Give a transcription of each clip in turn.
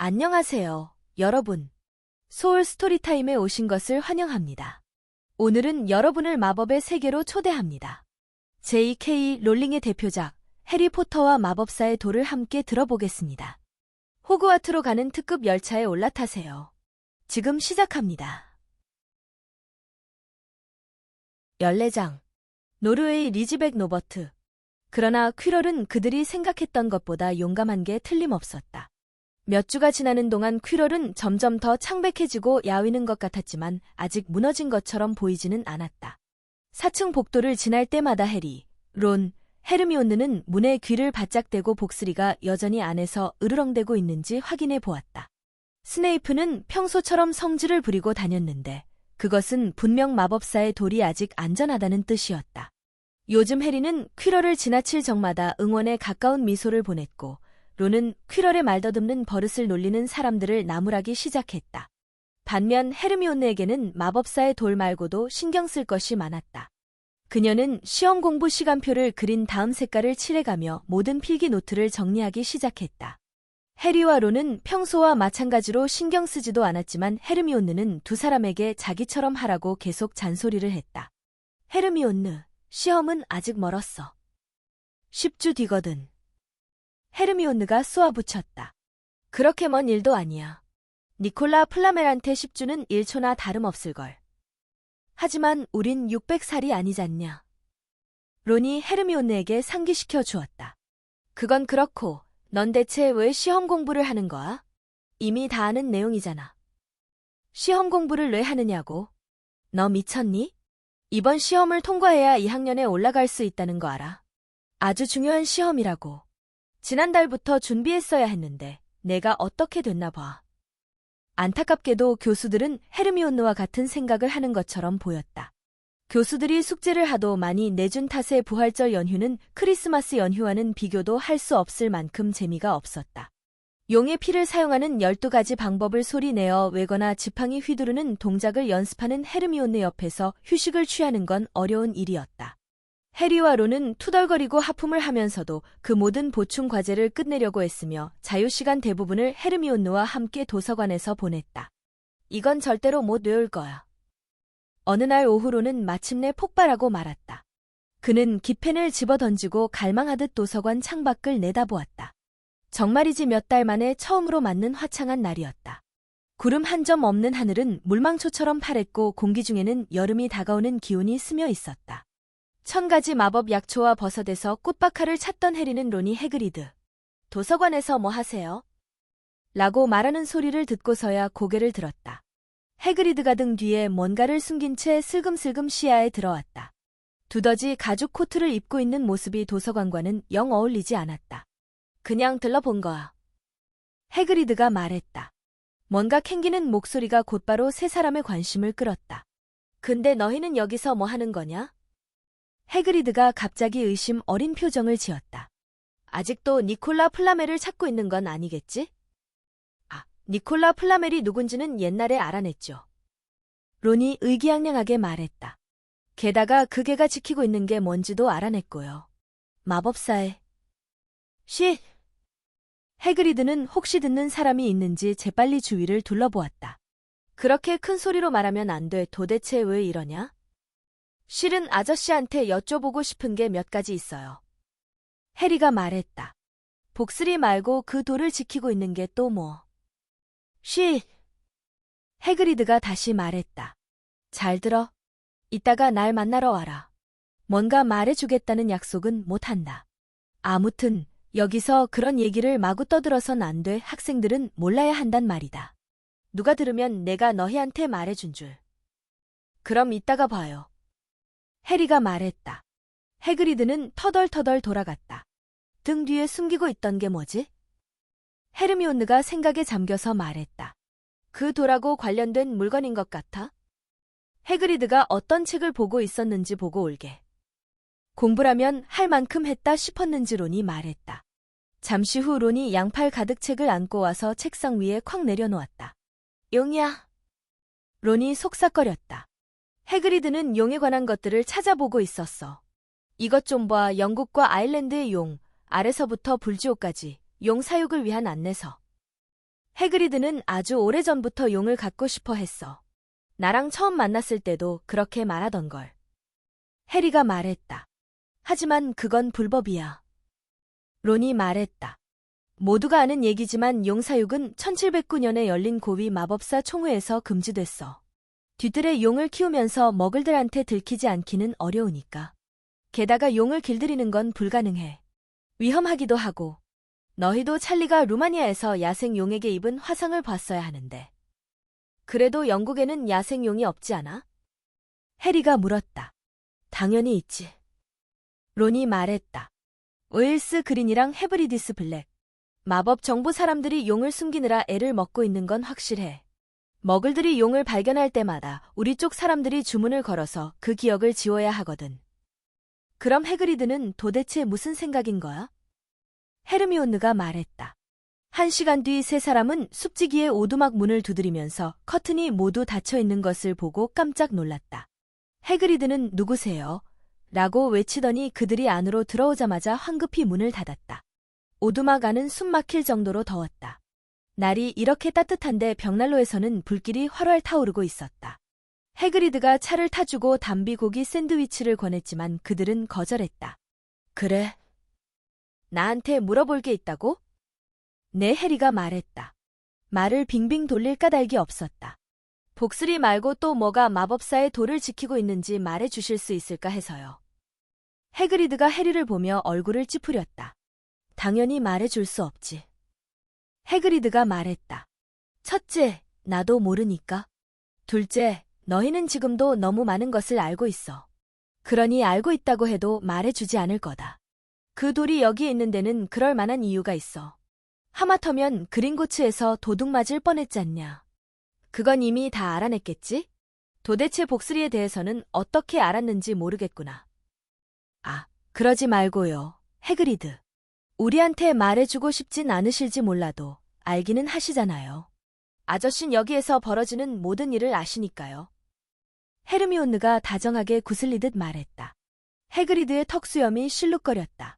안녕하세요, 여러분. 소울 스토리타임에 오신 것을 환영합니다. 오늘은 여러분을 마법의 세계로 초대합니다. J.K. 롤링의 대표작 해리포터와 마법사의 돌을 함께 들어보겠습니다. 호그와트로 가는 특급 열차에 올라타세요. 지금 시작합니다. 14장. 노르웨이 리지백 노버트. 그러나 퀴럴은 그들이 생각했던 것보다 용감한 게 틀림없었다. 몇 주가 지나는 동안 퀴럴은 점점 더 창백해지고 야위는 것 같았지만 아직 무너진 것처럼 보이지는 않았다. 4층 복도를 지날 때마다 해리, 론, 헤르미온느는 문에 귀를 바짝 대고 복스리가 여전히 안에서 으르렁대고 있는지 확인해 보았다. 스네이프는 평소처럼 성질을 부리고 다녔는데 그것은 분명 마법사의 돌이 아직 안전하다는 뜻이었다. 요즘 해리는 퀴럴을 지나칠 적마다 응원에 가까운 미소를 보냈고 론은 퀴럴의 말더듬는 버릇을 놀리는 사람들을 나무라기 시작했다. 반면 헤르미온느에게는 마법사의 돌 말고도 신경 쓸 것이 많았다. 그녀는 시험 공부 시간표를 그린 다음 색깔을 칠해가며 모든 필기 노트를 정리하기 시작했다. 해리와 론은 평소와 마찬가지로 신경 쓰지도 않았지만 헤르미온느는 두 사람에게 자기처럼 하라고 계속 잔소리를 했다. 헤르미온느, 시험은 아직 멀었어. 10주 뒤거든. 헤르미온느가 쏘아붙였다. 그렇게 먼 일도 아니야. 니콜라 플라멜한테 10주는 1초나 다름없을걸. 하지만 우린 600살이 아니잖냐. 론이 헤르미온느에게 상기시켜 주었다. 그건 그렇고 넌 대체 왜 시험 공부를 하는 거야? 이미 다 아는 내용이잖아. 시험 공부를 왜 하느냐고? 너 미쳤니? 이번 시험을 통과해야 2학년에 올라갈 수 있다는 거 알아? 아주 중요한 시험이라고. 지난달부터 준비했어야 했는데 내가 어떻게 됐나 봐. 안타깝게도 교수들은 헤르미온느와 같은 생각을 하는 것처럼 보였다. 교수들이 숙제를 하도 많이 내준 탓에 부활절 연휴는 크리스마스 연휴와는 비교도 할 수 없을 만큼 재미가 없었다. 용의 피를 사용하는 12가지 방법을 소리내어 외거나 지팡이 휘두르는 동작을 연습하는 헤르미온느 옆에서 휴식을 취하는 건 어려운 일이었다. 해리와 론은 투덜거리고 하품을 하면서도 그 모든 보충 과제를 끝내려고 했으며 자유시간 대부분을 헤르미온느와 함께 도서관에서 보냈다. 이건 절대로 못 외울 거야. 어느 날 오후 론은 마침내 폭발하고 말았다. 그는 기펜을 집어던지고 갈망하듯 도서관 창밖을 내다보았다. 정말이지 몇 달 만에 처음으로 맞는 화창한 날이었다. 구름 한 점 없는 하늘은 물망초처럼 파랬고 공기 중에는 여름이 다가오는 기운이 스며 있었다. 1000가지 마법 약초와 버섯에서 꽃박하를 찾던 해리는 론이 해그리드. 도서관에서 뭐 하세요? 라고 말하는 소리를 듣고서야 고개를 들었다. 해그리드가 등 뒤에 뭔가를 숨긴 채 슬금슬금 시야에 들어왔다. 두더지 가죽 코트를 입고 있는 모습이 도서관과는 영 어울리지 않았다. 그냥 들러본 거야. 해그리드가 말했다. 뭔가 캥기는 목소리가 곧바로 세 사람의 관심을 끌었다. 근데 너희는 여기서 뭐 하는 거냐? 해그리드가 갑자기 의심 어린 표정을 지었다. 아직도 니콜라 플라멜을 찾고 있는 건 아니겠지? 아, 니콜라 플라멜이 누군지는 옛날에 알아냈죠. 론이 의기양양하게 말했다. 게다가 그 개가 지키고 있는 게 뭔지도 알아냈고요. 마법사의 해그리드는 혹시 듣는 사람이 있는지 재빨리 주위를 둘러보았다. 그렇게 큰 소리로 말하면 안 돼. 도대체 왜 이러냐? 실은 아저씨한테 여쭤보고 싶은 게 몇 가지 있어요. 해리가 말했다. 복스리 말고 그 돌을 지키고 있는 게 또 뭐? 해그리드가 다시 말했다. 잘 들어. 이따가 날 만나러 와라. 뭔가 말해주겠다는 약속은 못한다. 아무튼 여기서 그런 얘기를 마구 떠들어선 안 돼. 학생들은 몰라야 한단 말이다. 누가 들으면 내가 너희한테 말해준 줄. 그럼 이따가 봐요. 해리가 말했다. 해그리드는 터덜터덜 돌아갔다. 등 뒤에 숨기고 있던 게 뭐지? 헤르미온느가 생각에 잠겨서 말했다. 그 돌하고 관련된 물건인 것 같아? 해그리드가 어떤 책을 보고 있었는지 보고 올게. 공부라면 할 만큼 했다 싶었는지 론이 말했다. 잠시 후 론이 양팔 가득 책을 안고 와서 책상 위에 콱 내려놓았다. 용이야. 론이 속삭거렸다. 해그리드는 용에 관한 것들을 찾아보고 있었어. 이것 좀 봐. 영국과 아일랜드의 용, 아래서부터 불지옥까지 용 사육을 위한 안내서. 해그리드는 아주 오래전부터 용을 갖고 싶어 했어. 나랑 처음 만났을 때도 그렇게 말하던걸. 해리가 말했다. 하지만 그건 불법이야. 론이 말했다. 모두가 아는 얘기지만 용사육은 1709년에 열린 고위 마법사 총회에서 금지됐어. 뒤뜰에 용을 키우면서 머글들한테 들키지 않기는 어려우니까. 게다가 용을 길들이는 건 불가능해. 위험하기도 하고. 너희도 찰리가 루마니아에서 야생 용에게 입은 화상을 봤어야 하는데. 그래도 영국에는 야생 용이 없지 않아? 해리가 물었다. 당연히 있지. 론이 말했다. 오일스 그린이랑 헤브리디스 블랙. 마법 정보 사람들이 용을 숨기느라 애를 먹고 있는 건 확실해. 머글들이 용을 발견할 때마다 우리 쪽 사람들이 주문을 걸어서 그 기억을 지워야 하거든. 그럼 해그리드는 도대체 무슨 생각인 거야? 헤르미온느가 말했다. 1시간 뒤 세 사람은 숲지기의 오두막 문을 두드리면서 커튼이 모두 닫혀있는 것을 보고 깜짝 놀랐다. 해그리드는 누구세요? 라고 외치더니 그들이 안으로 들어오자마자 황급히 문을 닫았다. 오두막 안은 숨 막힐 정도로 더웠다. 날이 이렇게 따뜻한데 벽난로에서는 불길이 활활 타오르고 있었다. 해그리드가 차를 타주고 담비고기 샌드위치를 권했지만 그들은 거절했다. 그래? 나한테 물어볼 게 있다고? 네, 해리가 말했다. 말을 빙빙 돌릴 까닭이 없었다. 복스리 말고 또 뭐가 마법사의 도를 지키고 있는지 말해 주실 수 있을까 해서요. 해그리드가 해리를 보며 얼굴을 찌푸렸다. 당연히 말해 줄 수 없지. 해그리드가 말했다. 첫째, 나도 모르니까. 둘째, 너희는 지금도 너무 많은 것을 알고 있어. 그러니 알고 있다고 해도 말해 주지 않을 거다. 그 돌이 여기에 있는 데는 그럴 만한 이유가 있어. 하마터면 그린고츠에서 도둑 맞을 뻔했잖냐. 그건 이미 다 알아냈겠지? 도대체 복스리에 대해서는 어떻게 알았는지 모르겠구나. 아, 그러지 말고요, 해그리드. 우리한테 말해주고 싶진 않으실지 몰라도 알기는 하시잖아요. 아저씨는 여기에서 벌어지는 모든 일을 아시니까요. 헤르미온느가 다정하게 구슬리듯 말했다. 해그리드의 턱수염이 실룩거렸다.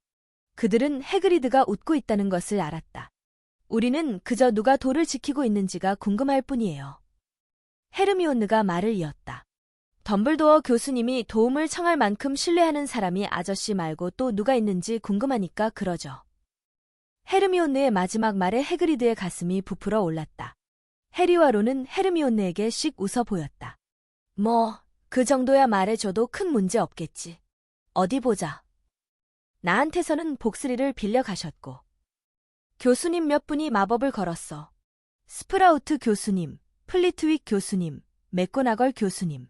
그들은 해그리드가 웃고 있다는 것을 알았다. 우리는 그저 누가 돌을 지키고 있는지가 궁금할 뿐이에요. 헤르미온느가 말을 이었다. 덤블도어 교수님이 도움을 청할 만큼 신뢰하는 사람이 아저씨 말고 또 누가 있는지 궁금하니까 그러죠. 헤르미온느의 마지막 말에 해그리드의 가슴이 부풀어 올랐다. 해리와 론은 헤르미온느에게 씩 웃어 보였다. 뭐, 그 정도야 말해줘도 큰 문제 없겠지. 어디 보자. 나한테서는 복스리를 빌려 가셨고. 교수님 몇 분이 마법을 걸었어. 스프라우트 교수님, 플리트윅 교수님, 맥고나걸 교수님.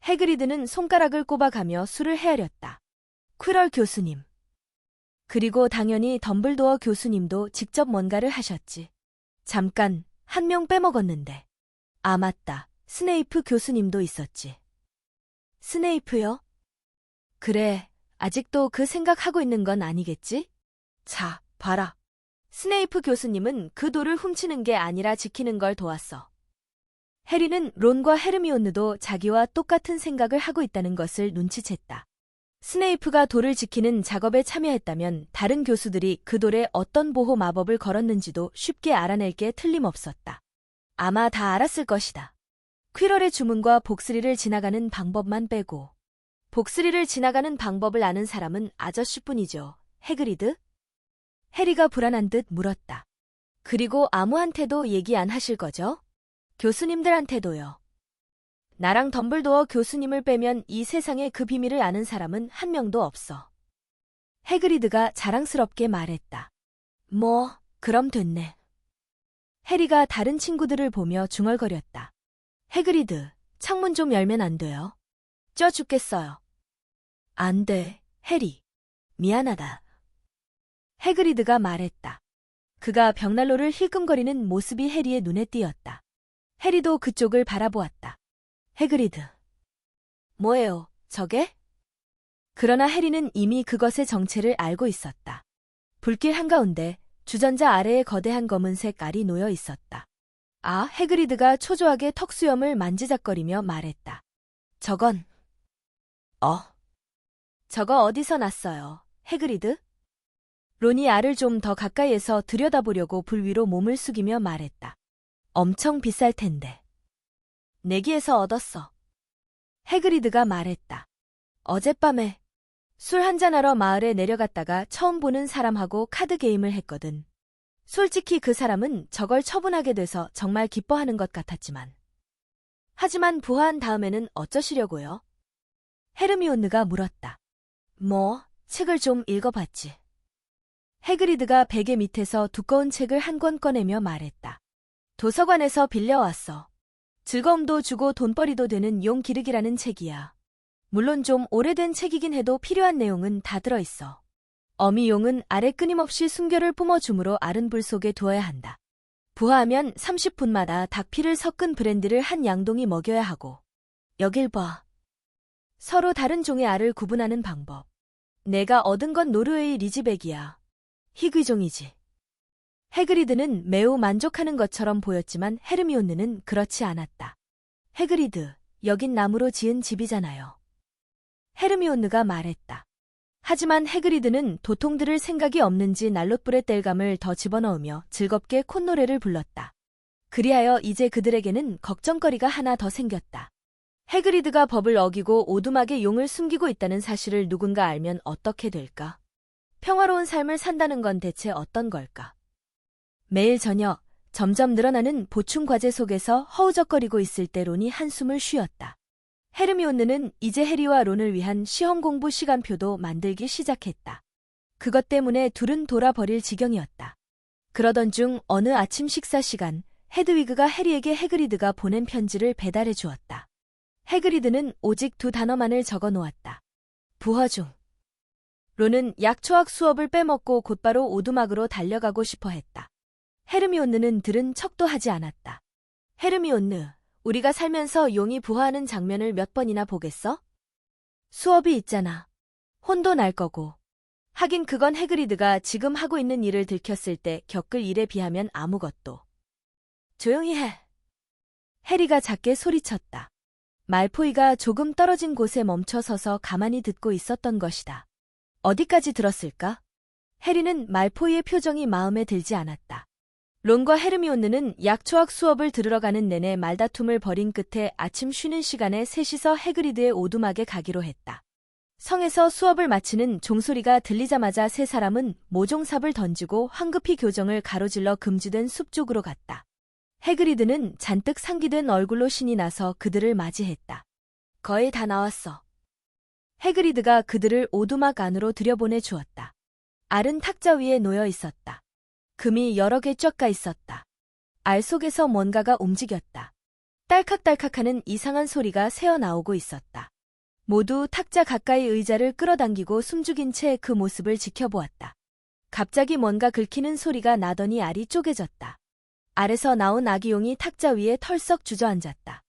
해그리드는 손가락을 꼽아가며 술을 헤아렸다. 퀴럴 교수님. 그리고 당연히 덤블도어 교수님도 직접 뭔가를 하셨지. 잠깐, 한 명 빼먹었는데. 아, 맞다. 스네이프 교수님도 있었지. 스네이프요? 그래, 아직도 그 생각하고 있는 건 아니겠지? 자, 봐라. 스네이프 교수님은 그 돌을 훔치는 게 아니라 지키는 걸 도왔어. 해리는 론과 헤르미온느도 자기와 똑같은 생각을 하고 있다는 것을 눈치챘다. 스네이프가 돌을 지키는 작업에 참여했다면 다른 교수들이 그 돌에 어떤 보호 마법을 걸었는지도 쉽게 알아낼 게 틀림없었다. 아마 다 알았을 것이다. 퀴럴의 주문과 복스리를 지나가는 방법만 빼고. 복스리를 지나가는 방법을 아는 사람은 아저씨뿐이죠. 해그리드? 해리가 불안한 듯 물었다. 그리고 아무한테도 얘기 안 하실 거죠? 교수님들한테도요. 나랑 덤블도어 교수님을 빼면 이 세상에 그 비밀을 아는 사람은 한 명도 없어. 해그리드가 자랑스럽게 말했다. 뭐, 그럼 됐네. 해리가 다른 친구들을 보며 중얼거렸다. 해그리드, 창문 좀 열면 안 돼요? 쪄 죽겠어요. 안 돼, 해리. 미안하다. 해그리드가 말했다. 그가 벽난로를 힐끔거리는 모습이 해리의 눈에 띄었다. 해리도 그쪽을 바라보았다. 해그리드. 뭐예요, 저게? 그러나 해리는 이미 그것의 정체를 알고 있었다. 불길 한가운데 주전자 아래에 거대한 검은색 알이 놓여 있었다. 아, 해그리드가 초조하게 턱수염을 만지작거리며 말했다. 저건. 저거 어디서 났어요, 해그리드? 론이 알을 좀 더 가까이에서 들여다보려고 불 위로 몸을 숙이며 말했다. 엄청 비쌀 텐데. 내기에서 얻었어. 해그리드가 말했다. 어젯밤에 술 한잔하러 마을에 내려갔다가 처음 보는 사람하고 카드 게임을 했거든. 솔직히 그 사람은 저걸 처분하게 돼서 정말 기뻐하는 것 같았지만. 하지만 부화한 다음에는 어쩌시려고요? 헤르미온느가 물었다. 뭐, 책을 좀 읽어봤지. 해그리드가 베개 밑에서 두꺼운 책을 한 권 꺼내며 말했다. 도서관에서 빌려왔어. 즐거움도 주고 돈벌이도 되는 용 기르기라는 책이야. 물론 좀 오래된 책이긴 해도 필요한 내용은 다 들어있어. 어미 용은 알에 끊임없이 순결을 뿜어주므로 앓은 불 속에 두어야 한다. 부화하면 30분마다 닭피를 섞은 브랜디를 한 양동이 먹여야 하고. 여길 봐. 서로 다른 종의 알을 구분하는 방법. 내가 얻은 건 노르웨이 리지백이야. 희귀종이지. 해그리드는 매우 만족하는 것처럼 보였지만 헤르미온느는 그렇지 않았다. 해그리드, 여긴 나무로 지은 집이잖아요. 헤르미온느가 말했다. 하지만 해그리드는 도통들을 생각이 없는지 난롯불에 땔감을 더 집어넣으며 즐겁게 콧노래를 불렀다. 그리하여 이제 그들에게는 걱정거리가 하나 더 생겼다. 해그리드가 법을 어기고 오두막에 용을 숨기고 있다는 사실을 누군가 알면 어떻게 될까? 평화로운 삶을 산다는 건 대체 어떤 걸까? 매일 저녁, 점점 늘어나는 보충 과제 속에서 허우적거리고 있을 때 론이 한숨을 쉬었다. 헤르미온느는 이제 해리와 론을 위한 시험 공부 시간표도 만들기 시작했다. 그것 때문에 둘은 돌아버릴 지경이었다. 그러던 중 어느 아침 식사 시간, 헤드위그가 해리에게 해그리드가 보낸 편지를 배달해 주었다. 해그리드는 오직 2단어만을 적어 놓았다. 부화 중. 론은 약초학 수업을 빼먹고 곧바로 오두막으로 달려가고 싶어 했다. 헤르미온느는 들은 척도 하지 않았다. 헤르미온느, 우리가 살면서 용이 부화하는 장면을 몇 번이나 보겠어? 수업이 있잖아. 혼도 날 거고. 하긴 그건 해그리드가 지금 하고 있는 일을 들켰을 때 겪을 일에 비하면 아무것도. 조용히 해. 해리가 작게 소리쳤다. 말포이가 조금 떨어진 곳에 멈춰서서 가만히 듣고 있었던 것이다. 어디까지 들었을까? 해리는 말포이의 표정이 마음에 들지 않았다. 론과 헤르미온느는 약초학 수업을 들으러 가는 내내 말다툼을 벌인 끝에 아침 쉬는 시간에 셋이서 해그리드의 오두막에 가기로 했다. 성에서 수업을 마치는 종소리가 들리자마자 세 사람은 모종삽을 던지고 황급히 교정을 가로질러 금지된 숲 쪽으로 갔다. 해그리드는 잔뜩 상기된 얼굴로 신이 나서 그들을 맞이했다. 거의 다 나왔어. 해그리드가 그들을 오두막 안으로 들여보내 주었다. 알은 탁자 위에 놓여 있었다. 금이 여러 개 쫙가 있었다. 알 속에서 뭔가가 움직였다. 딸칵딸칵하는 이상한 소리가 새어나오고 있었다. 모두 탁자 가까이 의자를 끌어당기고 숨죽인 채 그 모습을 지켜보았다. 갑자기 뭔가 긁히는 소리가 나더니 알이 쪼개졌다. 알에서 나온 아기용이 탁자 위에 털썩 주저앉았다.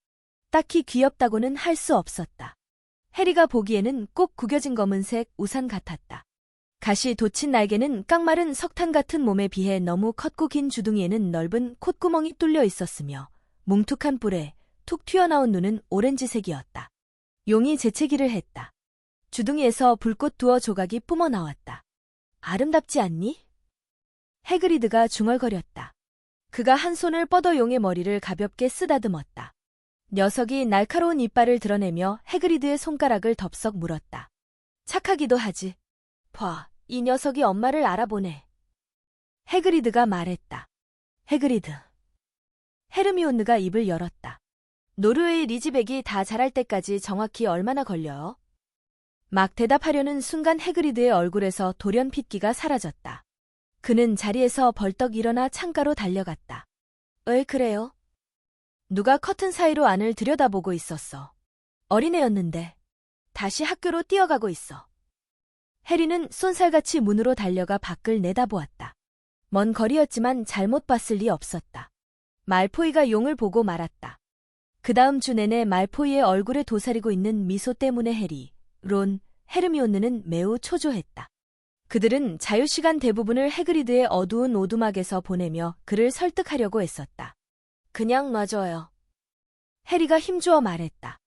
딱히 귀엽다고는 할 수 없었다. 해리가 보기에는 꼭 구겨진 검은색 우산 같았다. 가시 돋친 날개는 깡마른 석탄 같은 몸에 비해 너무 컸고 긴 주둥이에는 넓은 콧구멍이 뚫려 있었으며 뭉툭한 뿔에 툭 튀어나온 눈은 오렌지색이었다. 용이 재채기를 했다. 주둥이에서 불꽃 두어 조각이 뿜어 나왔다. 아름답지 않니? 해그리드가 중얼거렸다. 그가 한 손을 뻗어 용의 머리를 가볍게 쓰다듬었다. 녀석이 날카로운 이빨을 드러내며 해그리드의 손가락을 덥석 물었다. 착하기도 하지. 봐, 이 녀석이 엄마를 알아보네. 해그리드가 말했다. 해그리드. 헤르미온느가 입을 열었다. 노르웨이 리지백이 다 자랄 때까지 정확히 얼마나 걸려요? 막 대답하려는 순간 해그리드의 얼굴에서 돌연 핏기가 사라졌다. 그는 자리에서 벌떡 일어나 창가로 달려갔다. 왜 그래요? 누가 커튼 사이로 안을 들여다보고 있었어. 어린애였는데. 다시 학교로 뛰어가고 있어. 해리는 쏜살같이 문으로 달려가 밖을 내다보았다. 먼 거리였지만 잘못 봤을 리 없었다. 말포이가 용을 보고 말았다. 그 다음 주 내내 말포이의 얼굴에 도사리고 있는 미소 때문에 해리, 론, 헤르미온느는 매우 초조했다. 그들은 자유시간 대부분을 해그리드의 어두운 오두막에서 보내며 그를 설득하려고 애썼다. 그냥 놔줘요. 해리가 힘주어 말했다.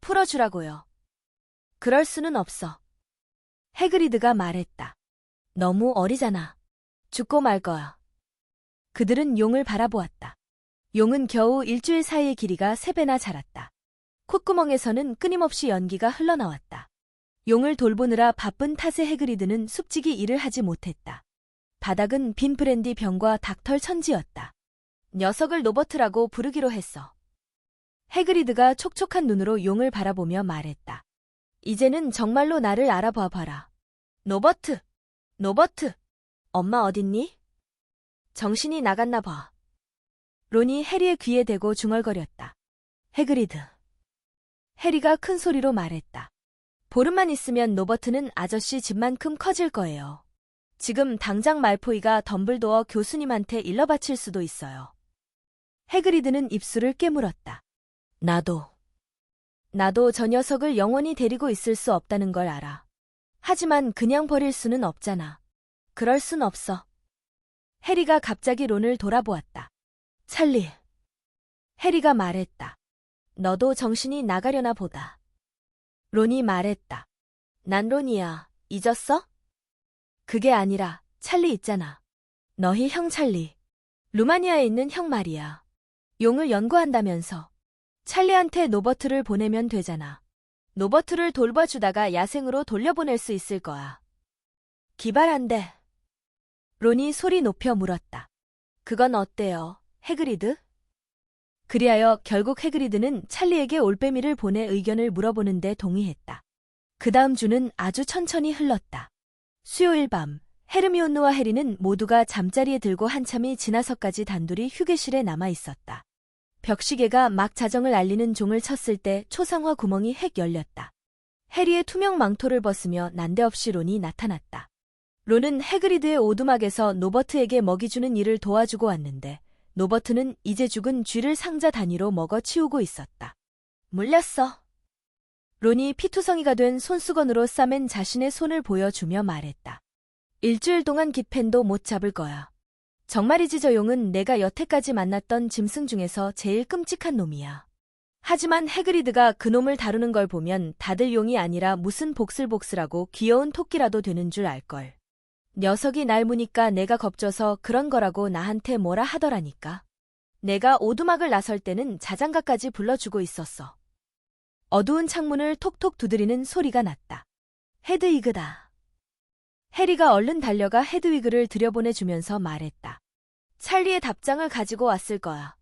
풀어주라고요. 그럴 수는 없어. 해그리드가 말했다. 너무 어리잖아. 죽고 말 거야. 그들은 용을 바라보았다. 용은 겨우 일주일 사이의 길이가 3배나 자랐다. 콧구멍에서는 끊임없이 연기가 흘러나왔다. 용을 돌보느라 바쁜 탓에 해그리드는 sup직이 일을 하지 못했다. 바닥은 빈 브랜디 병과 닥털 천지였다. 녀석을 노버트라고 부르기로 했어. 해그리드가 촉촉한 눈으로 용을 바라보며 말했다. 이제는 정말로 나를 알아봐봐라. 노버트! 노버트! 엄마 어딨니? 정신이 나갔나 봐. 론이 해리의 귀에 대고 중얼거렸다. 해그리드. 해리가 큰 소리로 말했다. 보름만 있으면 노버트는 아저씨 집만큼 커질 거예요. 지금 당장 말포이가 덤블도어 교수님한테 일러바칠 수도 있어요. 해그리드는 입술을 깨물었다. 나도 저 녀석을 영원히 데리고 있을 수 없다는 걸 알아. 하지만 그냥 버릴 수는 없잖아. 그럴 순 없어. 해리가 갑자기 론을 돌아보았다. 찰리. 해리가 말했다. 너도 정신이 나가려나 보다. 론이 말했다. 난 론이야. 잊었어? 그게 아니라 찰리 있잖아. 너희 형 찰리. 루마니아에 있는 형 말이야. 용을 연구한다면서. 찰리한테 노버트를 보내면 되잖아. 노버트를 돌봐주다가 야생으로 돌려보낼 수 있을 거야. 기발한데. 론이 소리 높여 물었다. 그건 어때요, 해그리드? 그리하여 결국 해그리드는 찰리에게 올빼미를 보내 의견을 물어보는데 동의했다. 그 다음 주는 아주 천천히 흘렀다. 수요일 밤, 헤르미온느와 해리는 모두가 잠자리에 들고 한참이 지나서까지 단둘이 휴게실에 남아 있었다. 벽시계가 막 자정을 알리는 종을 쳤을 때 초상화 구멍이 헥 열렸다. 해리의 투명 망토를 벗으며 난데없이 론이 나타났다. 론은 해그리드의 오두막에서 노버트에게 먹이 주는 일을 도와주고 왔는데 노버트는 이제 죽은 쥐를 상자 단위로 먹어 치우고 있었다. 물렸어. 론이 피투성이가 된 손수건으로 싸맨 자신의 손을 보여주며 말했다. 일주일 동안 기펜도 못 잡을 거야. 정말이지 저 용은 내가 여태까지 만났던 짐승 중에서 제일 끔찍한 놈이야. 하지만 해그리드가 그놈을 다루는 걸 보면 다들 용이 아니라 무슨 복슬복슬하고 귀여운 토끼라도 되는 줄 알걸. 녀석이 날 무니까 내가 겁줘서 그런 거라고 나한테 뭐라 하더라니까. 내가 오두막을 나설 때는 자장가까지 불러주고 있었어. 어두운 창문을 톡톡 두드리는 소리가 났다. 헤드위그다. 해리가 얼른 달려가 헤드위그를 들여보내주면서 말했다. 찰리의 답장을 가지고 왔을 거야.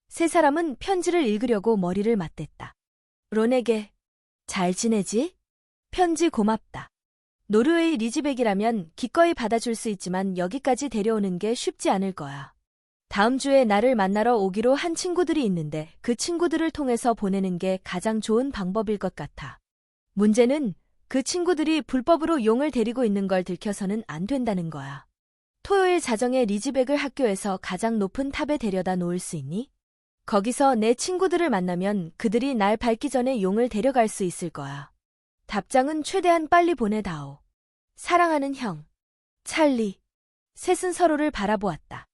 세 사람은 편지를 읽으려고 머리를 맞댔다. 론에게 잘 지내지? 편지 고맙다. 노르웨이 리지백이라면 기꺼이 받아줄 수 있지만 여기까지 데려오는 게 쉽지 않을 거야. 다음 주에 나를 만나러 오기로 한 친구들이 있는데 그 친구들을 통해서 보내는 게 가장 좋은 방법일 것 같아. 문제는 그 친구들이 불법으로 용을 데리고 있는 걸 들켜서는 안 된다는 거야. 토요일 자정에 리지백을 학교에서 가장 높은 탑에 데려다 놓을 수 있니? 거기서 내 친구들을 만나면 그들이 날 밟기 전에 용을 데려갈 수 있을 거야. 답장은 최대한 빨리 보내다오. 사랑하는 형. 찰리. 셋은 서로를 바라보았다.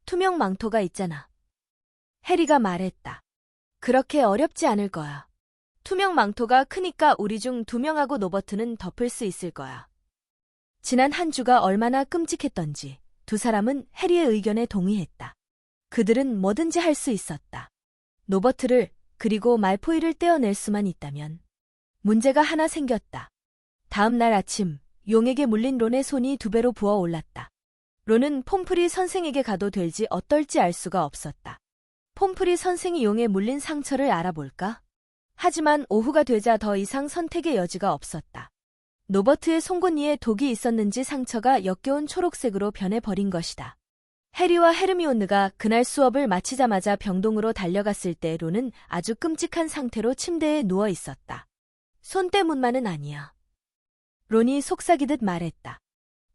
투명 망토가 있잖아. 해리가 말했다. 그렇게 어렵지 않을 거야. 투명 망토가 크니까 우리 중 2명하고 노버트는 덮을 수 있을 거야. 지난 한 주가 얼마나 끔찍했던지 두 사람은 해리의 의견에 동의했다. 그들은 뭐든지 할 수 있었다. 노버트를 그리고 말포이를 떼어낼 수만 있다면. 문제가 하나 생겼다. 다음 날 아침 용에게 물린 론의 손이 2배로 부어올랐다. 론은 폼프리 선생에게 가도 될지 어떨지 알 수가 없었다. 폼프리 선생이 용에 물린 상처를 알아볼까? 하지만 오후가 되자 더 이상 선택의 여지가 없었다. 노버트의 송곳니에 독이 있었는지 상처가 역겨운 초록색으로 변해버린 것이다. 해리와 헤르미온느가 그날 수업을 마치자마자 병동으로 달려갔을 때 론은 아주 끔찍한 상태로 침대에 누워 있었다. 손 때문만은 아니야. 론이 속삭이듯 말했다.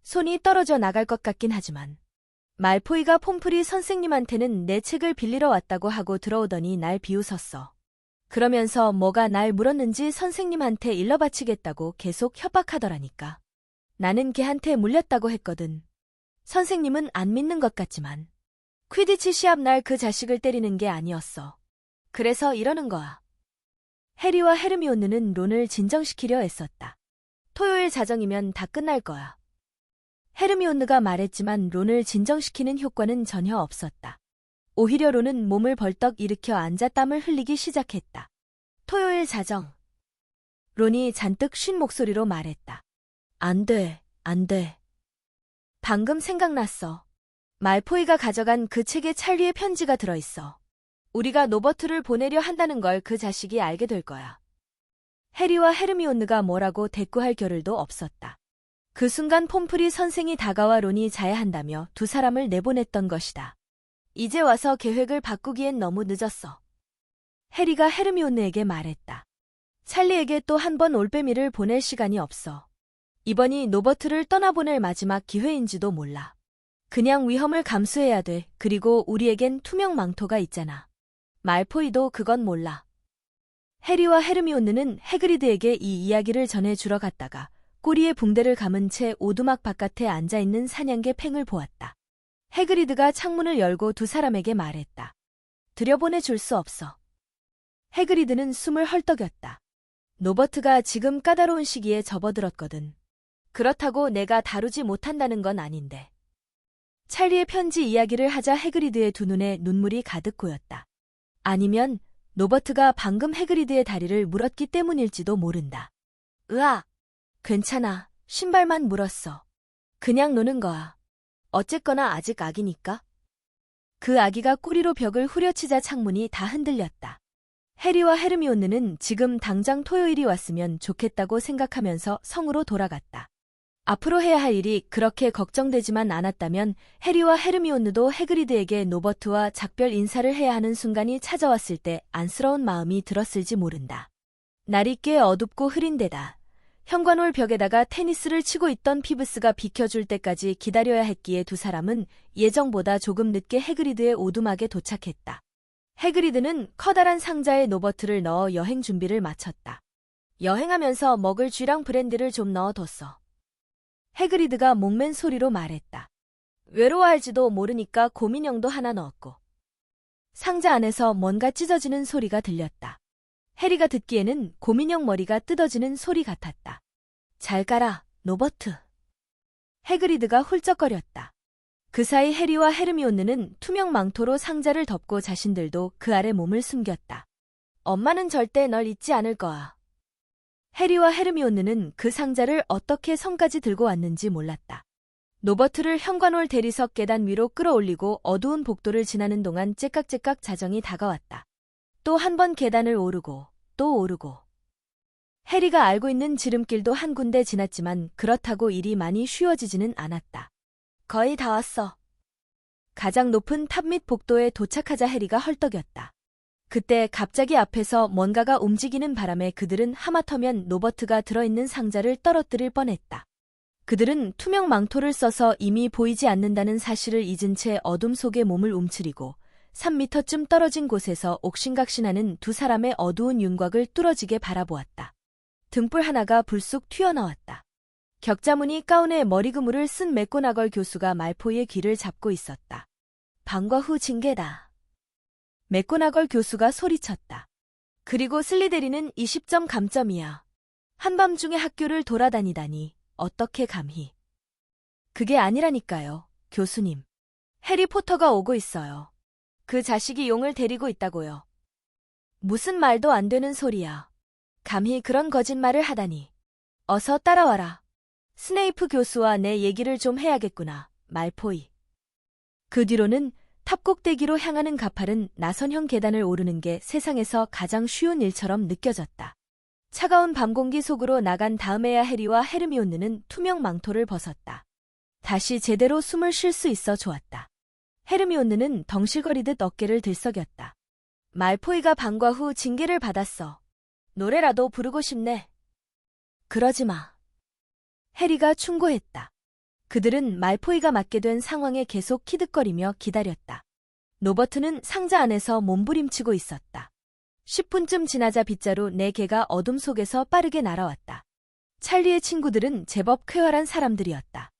손이 떨어져 나갈 것 같긴 하지만. 말포이가 폼프리 선생님한테는 내 책을 빌리러 왔다고 하고 들어오더니 날 비웃었어. 그러면서 뭐가 날 물었는지 선생님한테 일러바치겠다고 계속 협박하더라니까. 나는 걔한테 물렸다고 했거든. 선생님은 안 믿는 것 같지만. 퀴디치 시합 날 그 자식을 때리는 게 아니었어. 그래서 이러는 거야. 해리와 헤르미온느는 론을 진정시키려 애썼다. 토요일 자정이면 다 끝날 거야. 헤르미온느가 말했지만 론을 진정시키는 효과는 전혀 없었다. 오히려 론은 몸을 벌떡 일으켜 앉아 땀을 흘리기 시작했다. 토요일 자정. 론이 잔뜩 쉰 목소리로 말했다. 안 돼, 안 돼. 방금 생각났어. 말포이가 가져간 그 책에 찰리의 편지가 들어있어. 우리가 노버트를 보내려 한다는 걸 그 자식이 알게 될 거야. 해리와 헤르미온느가 뭐라고 대꾸할 겨를도 없었다. 그 순간 폼프리 선생이 다가와 론이 자야 한다며 두 사람을 내보냈던 것이다. 이제 와서 계획을 바꾸기엔 너무 늦었어. 해리가 헤르미온느에게 말했다. 찰리에게 또 한 번 올빼미를 보낼 시간이 없어. 이번이 노버트를 떠나보낼 마지막 기회인지도 몰라. 그냥 위험을 감수해야 돼. 그리고 우리에겐 투명 망토가 있잖아. 말포이도 그건 몰라. 해리와 헤르미온느는 해그리드에게 이 이야기를 전해주러 갔다가 꼬리에 붕대를 감은 채 오두막 바깥에 앉아있는 사냥개 팽을 보았다. 해그리드가 창문을 열고 두 사람에게 말했다. 들여보내줄 수 없어. 해그리드는 숨을 헐떡였다. 노버트가 지금 까다로운 시기에 접어들었거든. 그렇다고 내가 다루지 못한다는 건 아닌데. 찰리의 편지 이야기를 하자 해그리드의 두 눈에 눈물이 가득 고였다. 아니면 노버트가 방금 해그리드의 다리를 물었기 때문일지도 모른다. 으아! 괜찮아. 신발만 물었어. 그냥 노는 거야. 어쨌거나 아직 아기니까. 그 아기가 꼬리로 벽을 후려치자 창문이 다 흔들렸다. 해리와 헤르미온느는 지금 당장 토요일이 왔으면 좋겠다고 생각하면서 성으로 돌아갔다. 앞으로 해야 할 일이 그렇게 걱정되지만 않았다면 해리와 헤르미온느도 해그리드에게 노버트와 작별 인사를 해야 하는 순간이 찾아왔을 때 안쓰러운 마음이 들었을지 모른다. 날이 꽤 어둡고 흐린 데다 현관홀 벽에다가 테니스를 치고 있던 피브스가 비켜줄 때까지 기다려야 했기에 두 사람은 예정보다 조금 늦게 해그리드의 오두막에 도착했다. 해그리드는 커다란 상자에 노버트를 넣어 여행 준비를 마쳤다. 여행하면서 먹을 쥐랑 브랜디를 좀 넣어뒀어. 해그리드가 목맨 소리로 말했다. 외로워할지도 모르니까 곰인형도 하나 넣었고. 상자 안에서 뭔가 찢어지는 소리가 들렸다. 해리가 듣기에는 곰인형 머리가 뜯어지는 소리 같았다. 잘 가라, 노버트. 해그리드가 훌쩍거렸다. 그 사이 해리와 헤르미온느는 투명 망토로 상자를 덮고 자신들도 그 아래 몸을 숨겼다. 엄마는 절대 널 잊지 않을 거야. 해리와 헤르미온느는 그 상자를 어떻게 성까지 들고 왔는지 몰랐다. 노버트를 현관홀 대리석 계단 위로 끌어올리고 어두운 복도를 지나는 동안 째깍째깍 자정이 다가왔다. 또 한 번 계단을 오르고 또 오르고. 해리가 알고 있는 지름길도 한 군데 지났지만 그렇다고 일이 많이 쉬워지지는 않았다. 거의 다 왔어. 가장 높은 탑 밑 복도에 도착하자 해리가 헐떡였다. 그때 갑자기 앞에서 뭔가가 움직이는 바람에 그들은 하마터면 노버트가 들어있는 상자를 떨어뜨릴 뻔했다. 그들은 투명 망토를 써서 이미 보이지 않는다는 사실을 잊은 채 어둠 속에 몸을 움츠리고 3미터쯤 떨어진 곳에서 옥신각신하는 두 사람의 어두운 윤곽을 뚫어지게 바라보았다. 등불 하나가 불쑥 튀어나왔다. 격자무늬 가운에 머리그물을 쓴 맥고나걸 교수가 말포이의 귀를 잡고 있었다. 방과 후 징계다. 맥고나걸 교수가 소리쳤다. 그리고 슬리데리는 20점 감점이야. 한밤중에 학교를 돌아다니다니 어떻게 감히. 그게 아니라니까요, 교수님. 해리포터가 오고 있어요. 그 자식이 용을 데리고 있다고요. 무슨 말도 안 되는 소리야. 감히 그런 거짓말을 하다니. 어서 따라와라. 스네이프 교수와 내 얘기를 좀 해야겠구나, 말포이. 그 뒤로는 탑 꼭대기로 향하는 가팔은 나선형 계단을 오르는 게 세상에서 가장 쉬운 일처럼 느껴졌다. 차가운 밤 공기 속으로 나간 다음에야 해리와 헤르미온느는 투명 망토를 벗었다. 다시 제대로 숨을 쉴 수 있어 좋았다. 헤르미온느는 덩실거리듯 어깨를 들썩였다. 말포이가 방과 후 징계를 받았어. 노래라도 부르고 싶네. 그러지 마. 해리가 충고했다. 그들은 말포이가 맞게 된 상황에 계속 키득거리며 기다렸다. 노버트는 상자 안에서 몸부림치고 있었다. 10분쯤 지나자 빗자루 4개가 어둠 속에서 빠르게 날아왔다. 찰리의 친구들은 제법 쾌활한 사람들이었다.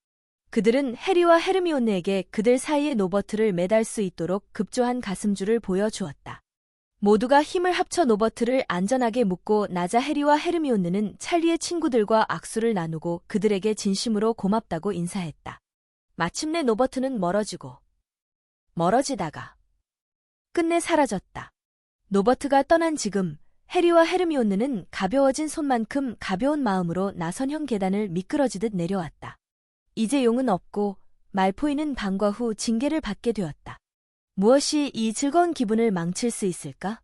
그들은 해리와 헤르미온느에게 그들 사이에 노버트를 매달 수 있도록 급조한 가슴줄을 보여주었다. 모두가 힘을 합쳐 노버트를 안전하게 묶고 나자 해리와 헤르미온느는 찰리의 친구들과 악수를 나누고 그들에게 진심으로 고맙다고 인사했다. 마침내 노버트는 멀어지다가 끝내 사라졌다. 노버트가 떠난 지금 해리와 헤르미온느는 가벼워진 손만큼 가벼운 마음으로 나선형 계단을 미끄러지듯 내려왔다. 이제 용은 없고 말포이는 방과 후 징계를 받게 되었다. 무엇이 이 즐거운 기분을 망칠 수 있을까?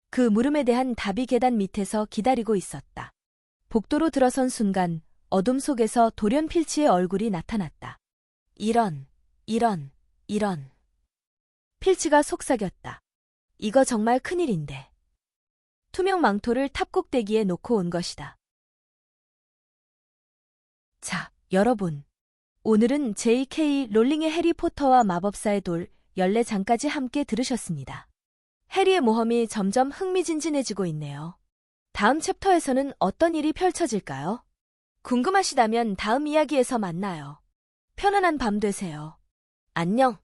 그 물음에 대한 답이 계단 밑에서 기다리고 있었다. 복도로 들어선 순간 어둠 속에서 돌연 필치의 얼굴이 나타났다. 이런. 필치가 속삭였다. 이거 정말 큰일인데. 투명 망토를 탑꼭대기에 놓고 온 것이다. 자, 여러분. 오늘은 J.K. 롤링의 해리포터와 마법사의 돌 14장까지 함께 들으셨습니다. 해리의 모험이 점점 흥미진진해지고 있네요. 다음 챕터에서는 어떤 일이 펼쳐질까요? 궁금하시다면 다음 이야기에서 만나요. 편안한 밤 되세요. 안녕.